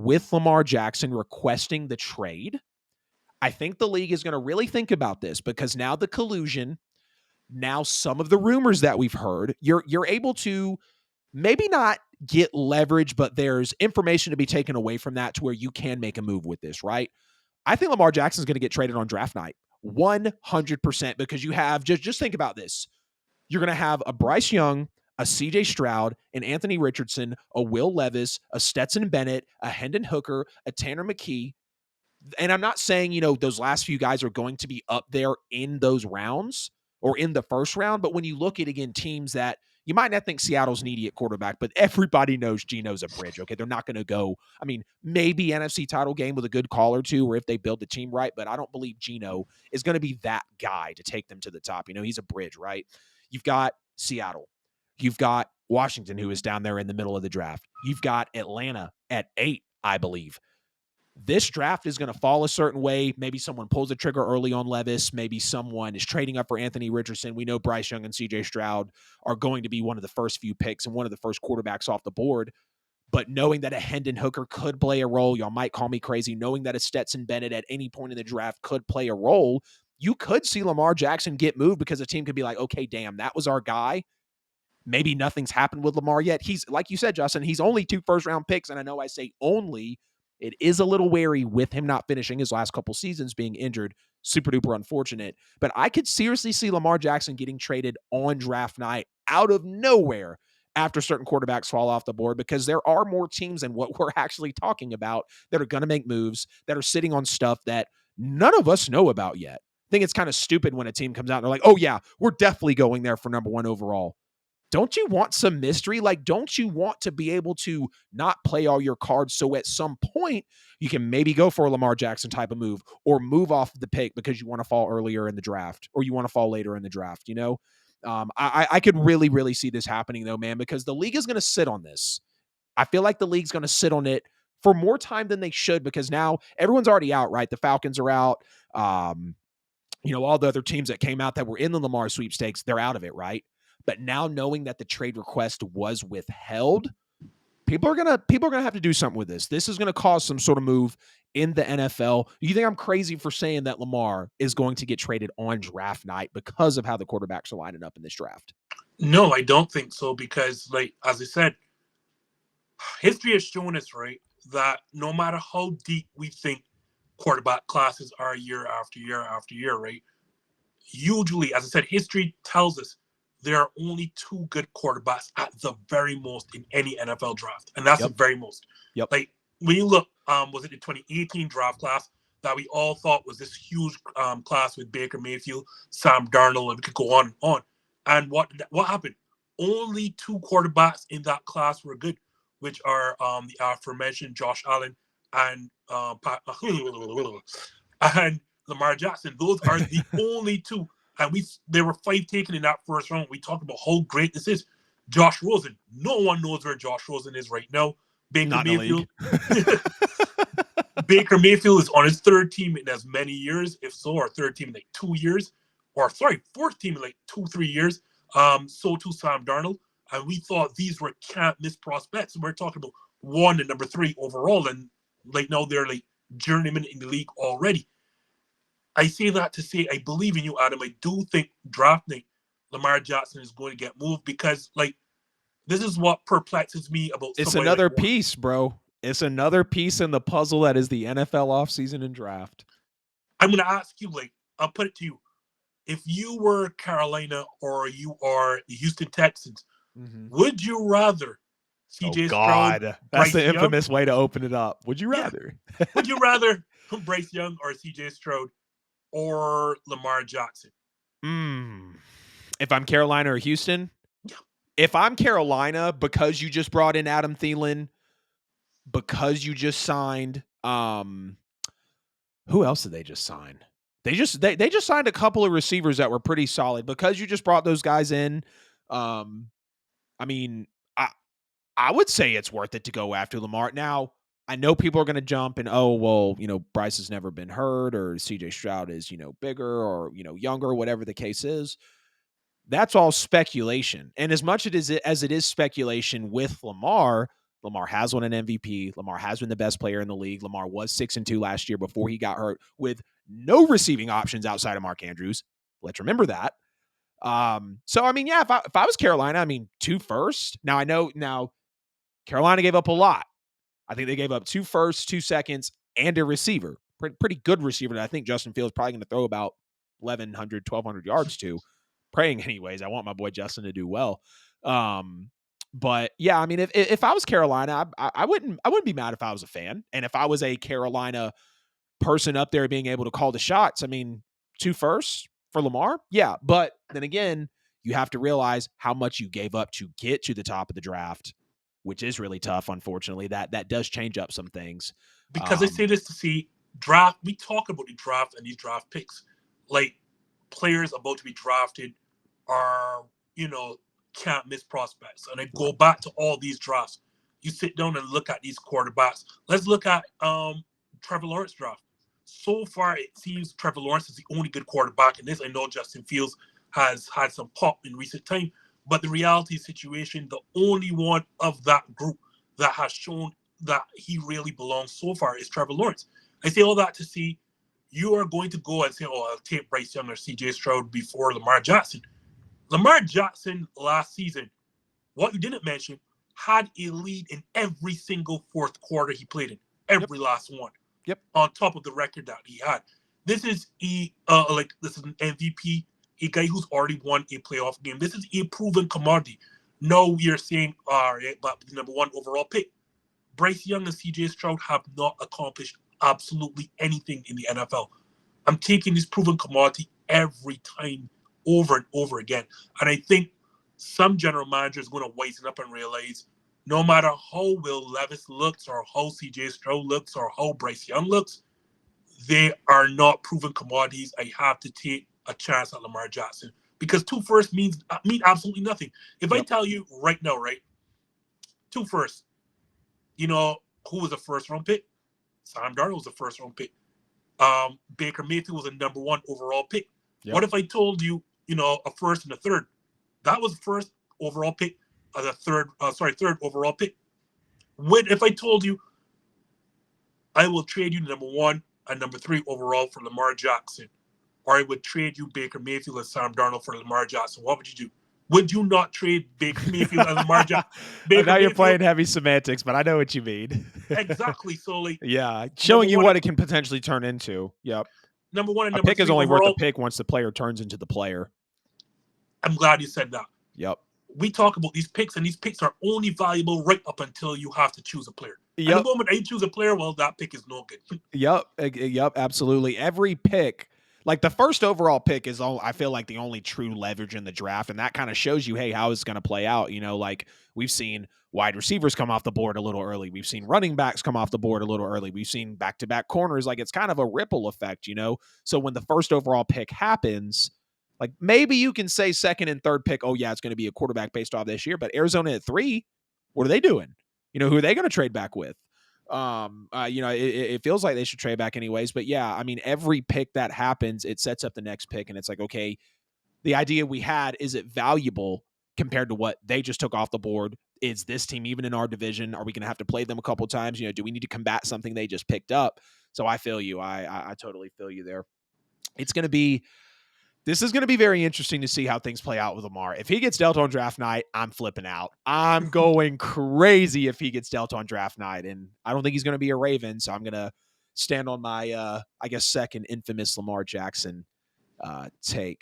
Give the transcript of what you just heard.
with Lamar Jackson requesting the trade, I think the league is going to really think about this because now the collusion, now some of the rumors that we've heard, you're able to maybe not get leverage, but there's information to be taken away from that to where you can make a move with this, right? I think Lamar Jackson's going to get traded on draft night 100% because you have just think about this. You're going to have a Bryce Young, a CJ Stroud, an Anthony Richardson, a Will Levis, a Stetson Bennett, a Hendon Hooker, a Tanner McKee. And I'm not saying, those last few guys are going to be up there in those rounds or in the first round. But when you look at, again, teams that you might not think Seattle's needy at quarterback, but everybody knows Geno's a bridge. Okay. They're not going to go, maybe NFC title game with a good call or two, or if they build the team right, but I don't believe Geno is going to be that guy to take them to the top. He's a bridge, right? You've got Seattle. You've got Washington, who is down there in the middle of the draft. You've got Atlanta at 8, I believe. This draft is going to fall a certain way. Maybe someone pulls the trigger early on Levis. Maybe someone is trading up for Anthony Richardson. We know Bryce Young and CJ Stroud are going to be one of the first few picks and one of the first quarterbacks off the board. But knowing that a Hendon Hooker could play a role, y'all might call me crazy, knowing that a Stetson Bennett at any point in the draft could play a role, you could see Lamar Jackson get moved because a team could be like, okay, damn, that was our guy. Maybe nothing's happened with Lamar yet. He's, like you said, Justin, he's only 2 first-round picks, and I know I say only. It is a little wary with him not finishing his last couple seasons, being injured. Super duper unfortunate. But I could seriously see Lamar Jackson getting traded on draft night out of nowhere after certain quarterbacks fall off the board, because there are more teams than what we're actually talking about that are going to make moves, that are sitting on stuff that none of us know about yet. I think it's kind of stupid when a team comes out and they're like, oh yeah, we're definitely going there for number 1 overall. Don't you want some mystery? Like, don't you want to be able to not play all your cards so at some point you can maybe go for a Lamar Jackson type of move or move off the pick because you want to fall earlier in the draft or you want to fall later in the draft, I could really, really see this happening though, man, because the league is going to sit on this. I feel like the league's going to sit on it for more time than they should because now everyone's already out, right? The Falcons are out. All the other teams that came out that were in the Lamar sweepstakes, they're out of it, right? But now knowing that the trade request was withheld, people are gonna have to do something with this. This is gonna cause some sort of move in the NFL. You think I'm crazy for saying that Lamar is going to get traded on draft night because of how the quarterbacks are lining up in this draft? No, I don't think so because, like, as I said, history has shown us, right, that no matter how deep we think quarterback classes are year after year after year, right, usually, as I said, history tells us there are only 2 good quarterbacks at the very most in any NFL draft, and that's the very most. Yep. Like, when you look, was it the 2018 draft class that we all thought was this huge class with Baker Mayfield, Sam Darnold, and we could go on and on. And what happened? Only 2 quarterbacks in that class were good, which are the aforementioned Josh Allen and and Lamar Jackson. Those are the only 2. And there were 5 taken in that first round. We talked about how great this is. Josh Rosen. No one knows where Josh Rosen is right now. Baker Mayfield. Baker Mayfield is on his 3rd team in as many years, if so, or 3rd team in like 2 years. Or 4th team in like 2-3 years. So too Sam Darnold. And we thought these were can't miss prospects. We're talking about 1 and number 3 overall. And like now they're like journeymen in the league already. I say that to say I believe in you, Adam. I do think draft night Lamar Jackson is going to get moved because, like, this is what perplexes me about. It's another piece, bro. It's another piece in the puzzle that is the NFL offseason and draft. I'm going to ask you, like, I'll put it to you. If you were Carolina or you are the Houston Texans, would you rather CJ Stroud? That's the infamous way to open it up. Would you rather? Yeah. Would you rather Bryce Young or CJ Stroud or Lamar Jackson? If I'm Carolina or Houston? Yeah. If I'm Carolina, because you just brought in Adam Thielen, because you just signed who else did they just sign? They just signed a couple of receivers that were pretty solid. Because you just brought those guys in, I would say it's worth it to go after Lamar. Now, I know people are going to jump and, Bryce has never been hurt or CJ Stroud is, bigger or, younger, whatever the case is. That's all speculation. And as much as it is speculation with Lamar, Lamar has won an MVP. Lamar has been the best player in the league. Lamar was 6-2 last year before he got hurt with no receiving options outside of Mark Andrews. Let's remember that. So I mean, yeah, if I was Carolina, I mean, 2 firsts. Now I know Carolina gave up a lot. I think they gave up 2 firsts, 2 seconds, and a receiver. Pretty good receiver that I think Justin Fields probably going to throw about 1,100, 1,200 yards to. Praying anyways. I want my boy Justin to do well. But yeah, I mean, if I was Carolina, I wouldn't be mad if I was a fan, and if I was a Carolina person up there being able to call the shots. I mean, 2 firsts for Lamar, yeah. But then again, you have to realize how much you gave up to get to the top of the draft, which is really tough. Unfortunately, that does change up some things. Because I say this to see draft. We talk about the draft and these draft picks, like players about to be drafted are, can't miss prospects. And I go back to all these drafts. You sit down and look at these quarterbacks. Let's look at Trevor Lawrence draft. So far, it seems Trevor Lawrence is the only good quarterback in this. I know Justin Fields has had some pop in recent time, but the reality situation, the only one of that group that has shown that he really belongs so far is Trevor Lawrence. I say all that to see you are going to go and say, oh, I'll take Bryce Young or CJ Stroud before Lamar Jackson. Lamar Jackson last season, what you didn't mention, had a lead in every single fourth quarter he played in, every last one. Yep. On top of the record that he had. This is this is an MVP, a guy who's already won a playoff game. This is a proven commodity. No, we are saying, all right, but the number 1 overall pick. Bryce Young and CJ Stroud have not accomplished absolutely anything in the NFL. I'm taking this proven commodity every time over and over again. And I think some general managers are going to wisen up and realize no matter how Will Levis looks or how CJ Stroud looks or how Bryce Young looks, they are not proven commodities. I have to take a chance at Lamar Jackson because 2 firsts mean absolutely nothing. If I tell you right now, right, 2 firsts, you know who was a first round pick? Sam Darnold was a first round pick. Baker Mayfield was a number 1 overall pick. Yep. What if I told you, a first and a third? That was the first overall pick, third overall pick. If I told you I will trade you number 1 and number 3 overall for Lamar Jackson, or I would trade you Baker Mayfield and Sam Darnold for Lamar Jackson, what would you do? Would you not trade Baker Mayfield and Lamar Jackson? Now you're playing heavy semantics, but I know what you mean. Exactly. So, yeah, showing you what it can potentially turn into. Yep. Number 1 and number 3 pick is only overall, worth the pick once the player turns into the player. I'm glad you said that. Yep. We talk about these picks, and these picks are only valuable right up until you have to choose a player. Yep. And the moment I choose a player, well, that pick is no good. Yep, absolutely. Every pick, like the first overall pick is all, I feel like the only true leverage in the draft, and that kind of shows you, hey, how it's going to play out. Like we've seen wide receivers come off the board a little early. We've seen running backs come off the board a little early. We've seen back-to-back corners. Like it's kind of a ripple effect, So when the first overall pick happens, like maybe you can say second and third pick, oh yeah, it's going to be a quarterback based off this year. But Arizona at 3, what are they doing? Who are they going to trade back with? It feels like they should trade back anyways. But yeah, I mean, every pick that happens, it sets up the next pick, and it's like, okay, the idea we had, is it valuable compared to what they just took off the board? Is this team even in our division? Are we going to have to play them a couple times? Do we need to combat something they just picked up? So I feel you. I totally feel you there. This is going to be very interesting to see how things play out with Lamar. If he gets dealt on draft night, I'm flipping out. I'm going crazy if he gets dealt on draft night. And I don't think he's going to be a Raven, so I'm going to stand on my, second infamous Lamar Jackson take.